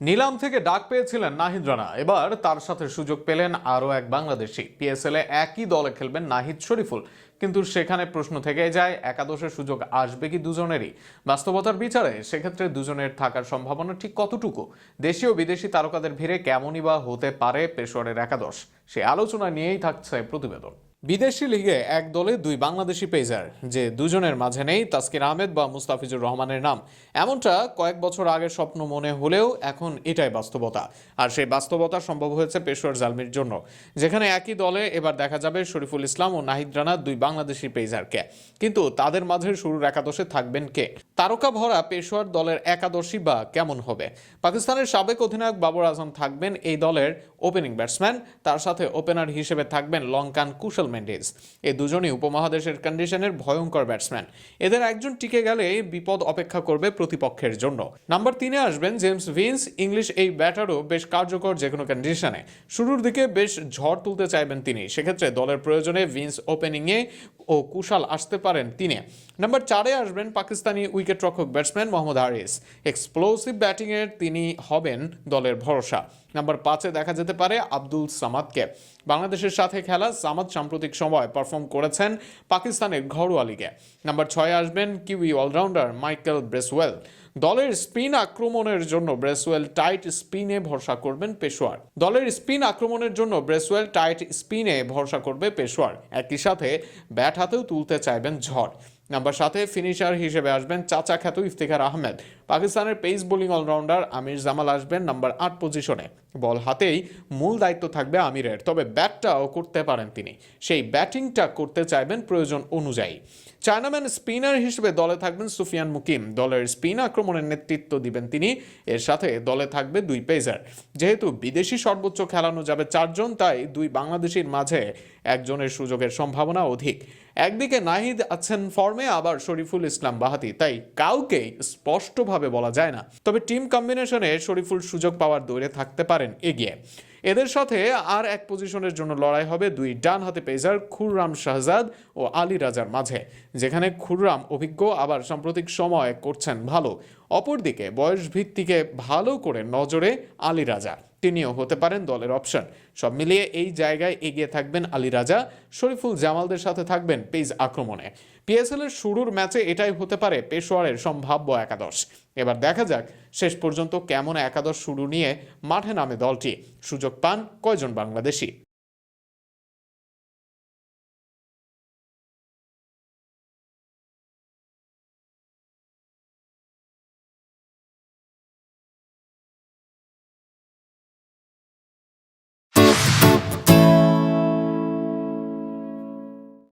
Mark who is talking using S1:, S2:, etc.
S1: নিলাম থেকে ডাক পেয়েছিলেন নাহিদ রানা, এবার তার সাথে সুযোগ পেলেন আরও এক বাংলাদেশি। পিএসএল এ একই দলে খেলবেন নাহিদ শরীফুল, কিন্তু সেখানে প্রশ্ন থেকে যায় একাদশের সুযোগ আসবে কি দুজনেরই। বাস্তবতার বিচারে সেক্ষেত্রে দুজনের থাকার সম্ভাবনা ঠিক কতটুকু? দেশীয় বিদেশি তারকাদের ভিড়ে কেমনই বা হতে পারে পেশোয়ারের একাদশ, সে আলোচনা নিয়েই থাকছে প্রতিবেদন। বিদেশি লিগে এক দলে দুই বাংলাদেশি পেসার, যে দুজনের মাঝে নেই তাসকিন আহমেদ বা মুস্তাফিজুর রহমানের নাম। এমনটা কয়েক বছর আগের স্বপ্ন মনে হলেও এখন এটাই বাস্তবতা। আর সেই বাস্তবতা সম্ভব হয়েছে পেশোয়ার জালমির জন্য, যেখানে একই দলে এবার দেখা যাবে শরীফুল ইসলাম ও নাহিদ রানা, দুই বাংলাদেশি পেসারকে। কিন্তু তাদের মাঝে শুরুর একাদশে থাকবেন কে? তারকা ভরা পেশোয়ার দলের একাদশী বা কেমন হবে? পাকিস্তানের সাবেক অধিনায়ক বাবর আজম থাকবেন এই দলের ওপেনিং ব্যাটসম্যান, তার সাথে ওপেনার হিসেবে থাকবেন লঙ্কান কুশল মেন্ডিস। এই দুজনই উপমহাদেশের কন্ডিশনের ভয়ঙ্কর ব্যাটসম্যান। এদের একজন টিকে গেলে বিপদ অপেক্ষা করবে প্রতিপক্ষের জন্য। নাম্বার 3-এ আসবেন জেমস ভিন্স। ইংলিশ এই ব্যাটারও বেশ কার্যকর যে কোনো কন্ডিশনে। শুরুর দিকে বেশ ঝড় তুলতে চাইবেন তিনি, সেক্ষেত্রে দলের প্রয়োজনে ভিন্স ওপেনিংয়ে ও কুশাল আসতে পারেন তিনি। নাম্বার 4-এ আসবেন পাকিস্তানি উইকেট রক্ষক ব্যাটসম্যান মোহাম্মদ হারিস। এক্সপ্লোসিভ ব্যাটিংয়ের তিনি হবেন দলের ভরসা। নাম্বার 5-এ দেখা যেতে পারে আব্দুল সামাদকে। বাংলাদেশের সাথে খেলা সামাদ সাম্প্রতিক সময় পারফর্ম করেছেন পাকিস্তানের ঘরোয়া লিগে। নাম্বার 6-এ আসবেন কিউই অলরাউন্ডার মাইকেল ব্রেসওয়েল। দলের স্পিন আক্রমণের জন্য ব্রেসওয়েল টাইট স্পিনে ভরসা করবেন পেশোয়ার। একই সাথে ব্যাট হাতেও তুলতে চাইবেন ঝড়। নাম্বার 7-এ ফিনিশার হিসেবে আসবেন চাচা খ্যাত ইফতিখার আহমেদ। পাকিস্তানের পেস বোলিং অলরাউন্ডার আমির জামাল আসবেন নাম্বার 8 পজিশনে। বল হাতেই মূল দায়িত্ব থাকবে আমিরের, তবে ব্যাটটাও করতে পারেন তিনি। সেই ব্যাটিংটা করতে চাইবেন প্রয়োজন অনুযায়ী। চায়নাম্যান স্পিনার হিসেবে দলে থাকবেন সুফিয়ান মুকিম। দলের স্পিন আক্রমণের নেতৃত্ব দিবেন তিনি। এর সাথে দলে থাকবে দুই পেসার। যেহেতু বিদেশি সর্বোচ্চ খেলানো যাবে 4 জন, তাই দুই বাংলাদেশির মাঝে একজনের সুযোগের সম্ভাবনা অধিক। একদিকে নাহিদ আছেন ফর্মে, আবার শরীফুল ইসলাম বাহাতি, তাই কাউকে স্পষ্টভাবে বলা যায় না। তবে টিম কম্বিনেশনে শরীফুল সুযোগ পাওয়ার দৌড়ে থাকতে পারেন এগিয়ে। এদের সাথে আর এক পজিশনের জন্য লড়াই হবে দুই ডান হাতে পেসার খুররাম শাহজাদ ও আলী রাজার মাঝে, যেখানে খুররাম অভিজ্ঞ, আবার সাম্প্রতিক সময় করছেন ভালো। অপরদিকে বয়স ভিত্তিকে ভালো করে নজরে আলী রাজা, তিনিও হতে পারেন দলের অপশন। সব মিলিয়ে এই জায়গায় এগিয়ে থাকবেন আলী রাজা। শরীফুল জামালদের সাথে থাকবেন পেস আক্রমণে। পিএসএল এর শুরুর ম্যাচে এটাই হতে পারে পেশোয়ারের সম্ভাব্য একাদশ। এবার দেখা যাক শেষ পর্যন্ত কেমন একাদশ শুরু নিয়ে মাঠে নামে দলটি। সুযোগ পান কয়জন বাংলাদেশি?